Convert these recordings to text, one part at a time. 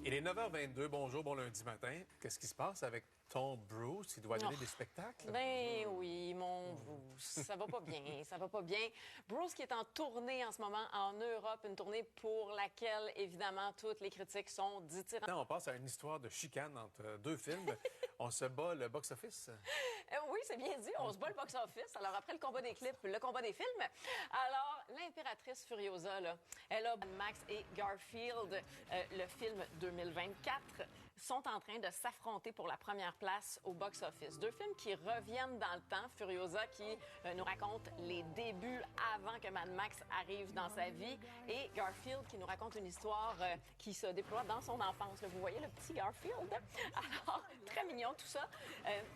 Il est 9h22, bonjour, bon lundi matin. Qu'est-ce qui se passe avec ton Bruce? Il doit donner des spectacles? Ben oui, mon Bruce. Ça va pas bien, ça va pas bien. Bruce qui est en tournée en ce moment en Europe, une tournée pour laquelle, évidemment, toutes les critiques sont dithyrambiques. On passe à une histoire de chicane entre deux films. On se bat le box-office. Oui, c'est bien dit. On se bat le box-office. Alors, après le combat des clips, le combat des films. Alors, l'impératrice Furiosa, là, elle a Max et Garfield, le film 2024, sont en train de s'affronter pour la première place au box-office. Deux films qui reviennent dans le temps. Furiosa qui nous raconte les débuts avant que Mad Max arrive dans sa vie et Garfield qui nous raconte une histoire qui se déploie dans son enfance. Là, vous voyez le petit Garfield? Alors, très mignon tout ça.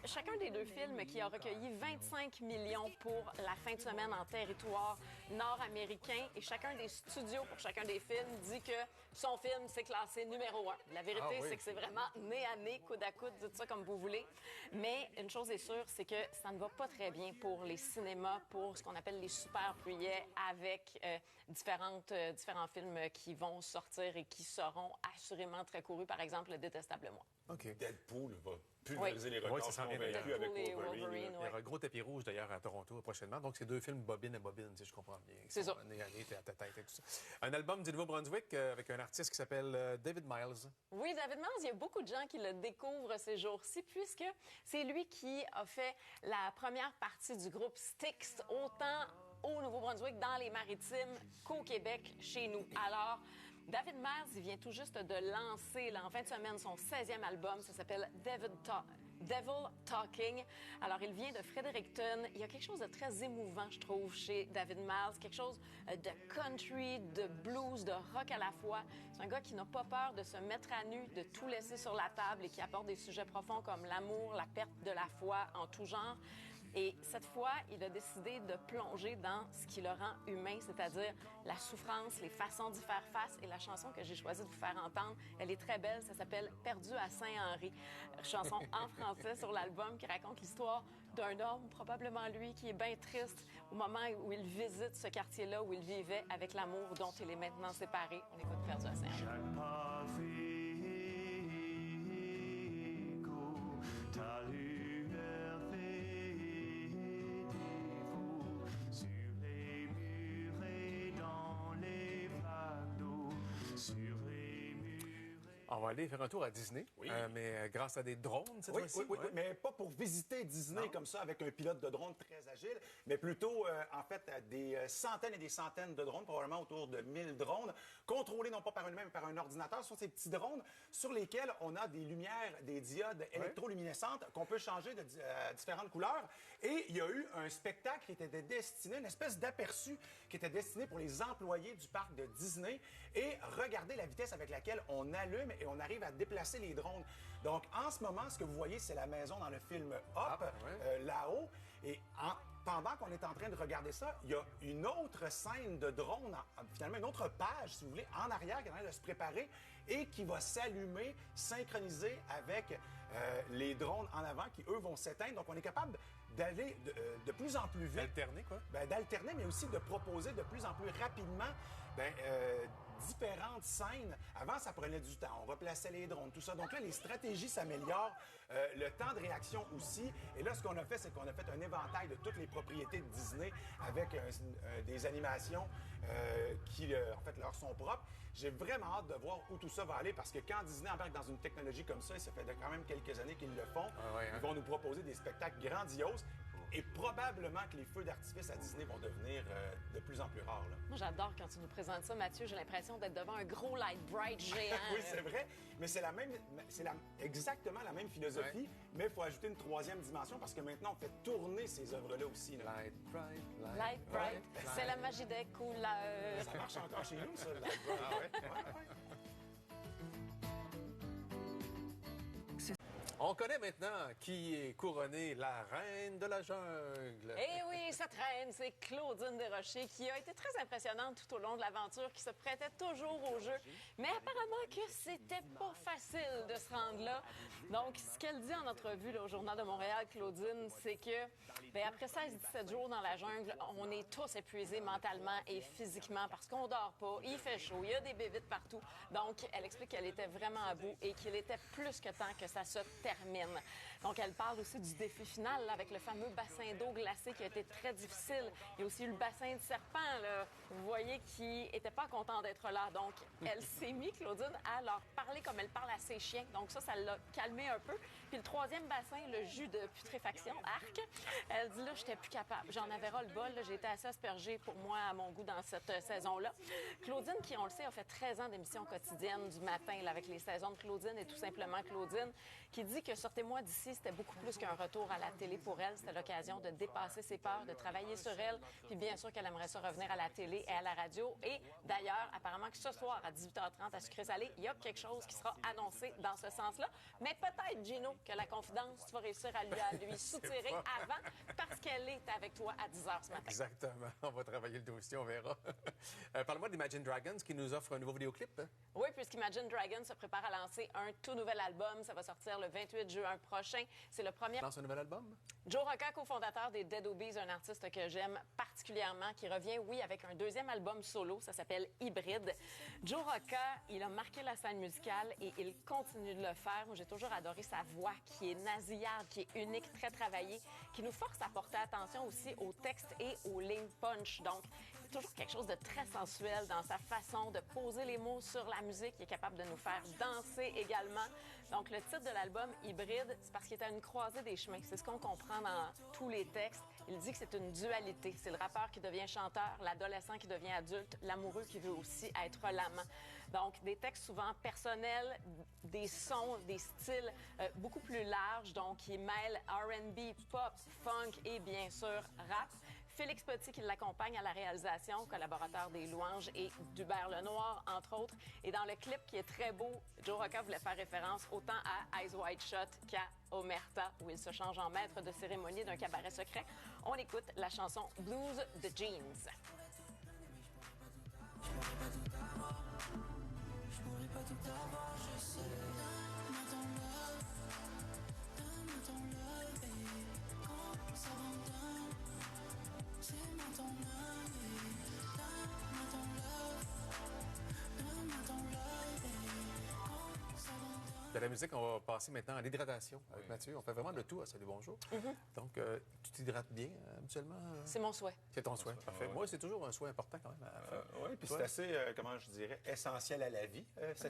Chacun des deux films qui a recueilli 25 millions pour la fin de semaine en territoire nord-américain et chacun des studios pour chacun des films dit que son film s'est classé numéro 1. La vérité, c'est que c'est vraiment nez à nez, coude à coude, dites ça comme vous voulez. Mais une chose est sûre, c'est que ça ne va pas très bien pour les cinémas, pour ce qu'on appelle les super billets avec différents films qui vont sortir et qui seront assurément très courus. Par exemple, Le Détestable Moi. OK. Deadpool va pulvériser les records ça s'en vient convaincus avec Deadpool et Wolverine. Wolverine, Il y aura un gros tapis rouge, d'ailleurs, à Toronto prochainement. Donc, c'est deux films bobine à bobine, si je comprends bien. C'est ça. Nez à nez, tête à tête et tout ça. Un album du Nouveau-Brunswick avec un artiste qui s'appelle David Miles. Oui, David Miles, il y a beaucoup de gens qui le découvrent ces jours-ci puisque c'est lui qui a fait la première partie du groupe Styx, autant au Nouveau-Brunswick, dans les Maritimes, qu'au Québec, chez nous. Alors, David Miles, il vient tout juste de lancer, là, en fin de semaine, son 16e album. Ça s'appelle Devil Talking. Alors, il vient de Fredericton. Il y a quelque chose de très émouvant, je trouve, chez David Miles. Quelque chose de country, de blues, de rock à la fois. C'est un gars qui n'a pas peur de se mettre à nu, de tout laisser sur la table et qui aborde des sujets profonds comme l'amour, la perte de la foi en tout genre. Et cette fois, il a décidé de plonger dans ce qui le rend humain, c'est-à-dire la souffrance, les façons d'y faire face. Et la chanson que j'ai choisi de vous faire entendre, elle est très belle. Ça s'appelle « Perdu à Saint-Henri ». Chanson en français sur l'album qui raconte l'histoire d'un homme, probablement lui, qui est bien triste au moment où il visite ce quartier-là où il vivait avec l'amour dont il est maintenant séparé. On écoute « Perdu à Saint-Henri ». Chaque pas fait écho, ta lueur fait défaut sur les murs et dans les flaques d'eau, sur les murs. On va aller faire un tour à Disney, Oui. Mais grâce à des drones cette Oui, fois-ci. oui, oui, Ouais. mais pas pour visiter Disney comme ça avec un pilote de drone très agile, mais plutôt, en fait, des centaines et des centaines de drones, probablement autour de 1000 drones, contrôlés non pas par une main, mais par un ordinateur. Ce sont ces petits drones sur lesquels on a des lumières, des diodes électroluminescentes qu'on peut changer de différentes couleurs. Et il y a eu un spectacle qui était destiné, une espèce d'aperçu qui était destiné pour les employés du parc de Disney. Et regardez la vitesse avec laquelle on allume et on arrive à déplacer les drones. Donc, en ce moment, ce que vous voyez, c'est la maison dans le film Up, là-haut. Et pendant qu'on est en train de regarder ça, il y a une autre scène de drone, finalement une autre page, si vous voulez, en arrière qui est en train de se préparer et qui va s'allumer, synchroniser avec les drones en avant qui, eux, vont s'éteindre. Donc, on est capable d'aller de plus en plus vite. D'alterner, quoi? D'alterner, mais aussi de proposer de plus en plus rapidement différentes scènes. Avant, ça prenait du temps. On replaçait les drones, tout ça. Donc là, les stratégies s'améliorent, le temps de réaction aussi. Et là, ce qu'on a fait, c'est qu'on a fait un éventail de toutes les propriétés de Disney avec des animations qui, en fait, leur sont propres. J'ai vraiment hâte de voir où tout ça va aller parce que quand Disney embarque dans une technologie comme ça, et ça fait quand même quelques années qu'ils le font, ils vont nous proposer des spectacles grandioses. Et probablement que les feux d'artifice à Disney vont devenir de plus en plus rares. Là. Moi, j'adore quand tu nous présentes ça, Mathieu. J'ai l'impression d'être devant un gros light bright géant. Oui, c'est vrai, mais c'est exactement la même philosophie, mais il faut ajouter une troisième dimension parce que maintenant, on fait tourner ces œuvres-là aussi. Là. Light bright, Light bright. C'est la magie des couleurs. Ça marche encore chez nous, ça, le light bright. On connaît maintenant qui est couronnée la reine de la jungle. Eh oui, cette reine, c'est Claudine Desrochers, qui a été très impressionnante tout au long de l'aventure, qui se prêtait toujours au jeu. Mais apparemment que c'était pas facile de se rendre là. Donc, ce qu'elle dit en entrevue là, au Journal de Montréal, Claudine, c'est que après 16-17 jours dans la jungle, on est tous épuisés mentalement et physiquement parce qu'on dort pas, il fait chaud, il y a des bébites partout. Donc, elle explique qu'elle était vraiment à bout et qu'il était plus que temps que ça se termine. Donc, elle parle aussi du défi final là, avec le fameux bassin d'eau glacé qui a été très difficile. Il y a aussi eu le bassin de serpent, là, vous voyez, qui n'était pas content d'être là. Donc, elle s'est mise, Claudine, à leur parler comme elle parle à ses chiens. Donc, ça l'a calmé un peu. Puis le troisième bassin, le jus de putréfaction, arc, elle dit là, j'étais plus capable. J'en avais ras le bol. J'ai été assez aspergée pour moi à mon goût dans cette saison-là. Claudine, qui, on le sait, a fait 13 ans d'émissions quotidiennes du matin là, avec les saisons de Claudine et tout simplement Claudine, qui dit que Sortez-moi d'ici, c'était beaucoup plus qu'un retour à la télé pour elle. C'était l'occasion de dépasser ses peurs, de travailler sur elle. Puis bien sûr qu'elle aimerait ça revenir à la télé et à la radio. Et d'ailleurs, apparemment que ce soir à 18h30 à Sucré-Salé, il y a quelque chose qui sera annoncé dans ce sens-là. Mais peut-être, Gino, que la confidence, tu vas réussir à lui soutirer avant parce qu'elle est avec toi à 10h ce matin. Exactement. On va travailler le dossier, on verra. Parle-moi d'Imagine Dragons qui nous offre un nouveau vidéoclip. Hein? Oui, puisqu'Imagine Dragons se prépare à lancer un tout nouvel album. Ça va sortir le 28 juin prochain. C'est le premier... Lance un nouvel album? Joe Rocca, cofondateur des Dead Obies, un artiste que j'aime particulièrement, qui revient, oui, avec un deuxième album solo. Ça s'appelle Hybride. Joe Rocca, il a marqué la scène musicale et il continue de le faire. Moi, j'ai toujours adoré sa voix qui est nasillarde, qui est unique, très travaillée, qui nous force à porter attention aussi aux textes et aux lignes punch. Donc, toujours quelque chose de très sensuel dans sa façon de poser les mots sur la musique. Il est capable de nous faire danser également. Donc, le titre de l'album, Hybride, c'est parce qu'il est à une croisée des chemins. C'est ce qu'on comprend dans tous les textes. Il dit que c'est une dualité. C'est le rappeur qui devient chanteur, l'adolescent qui devient adulte, l'amoureux qui veut aussi être l'amant. Donc, des textes souvent personnels, des sons, des styles beaucoup plus larges, donc qui mêlent R&B, pop, funk et bien sûr rap. Félix Petit qui l'accompagne à la réalisation, collaborateur des Louanges et d'Hubert Lenoir, entre autres. Et dans le clip qui est très beau, Joe Rocca voulait faire référence autant à Eyes Wide Shut qu'à Omerta, où il se change en maître de cérémonie d'un cabaret secret. On écoute la chanson Blues de Jeans. De la musique, on va passer maintenant à l'hydratation avec Mathieu. On fait vraiment de tout à Salut Bonjour. Donc, tu t'hydrates bien habituellement? C'est mon souhait. C'est ton souhait, parfait. Moi, c'est toujours un souhait important quand même. Oui, puis c'est assez, comment je dirais, essentiel à la vie, cette